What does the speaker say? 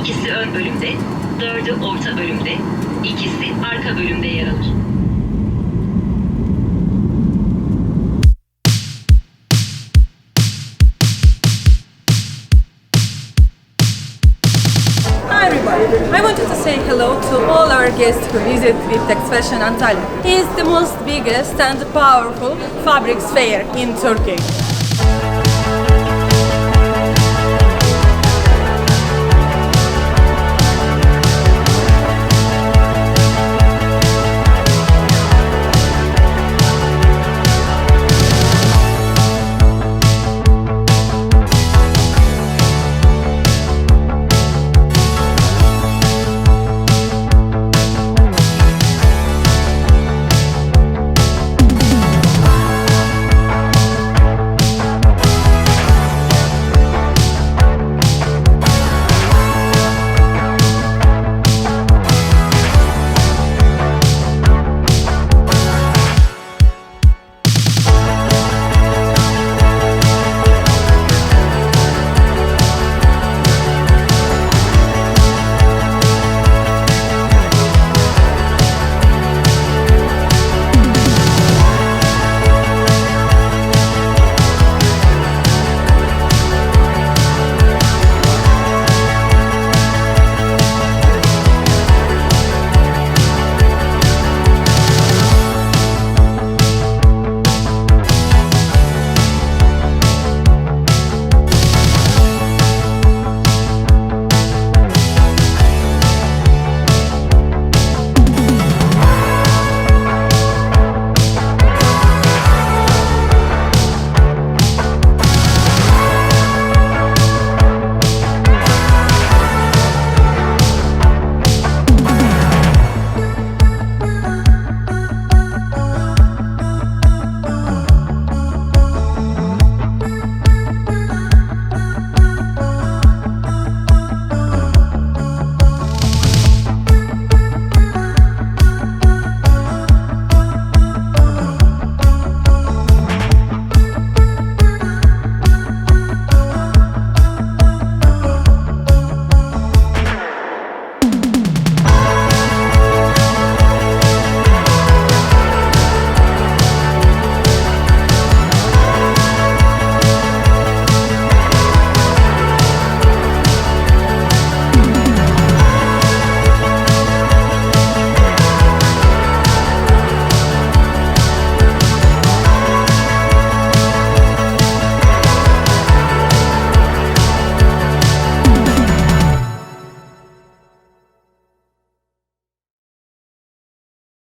ikisi ön bölümde, 4'ü orta bölümde, ikisi arka bölümde yer alır. Hi everybody! I wanted to say hello to all our guests who visit VIPTEX Fashion Antalya. It is the most biggest and powerful fabrics fair in Turkey.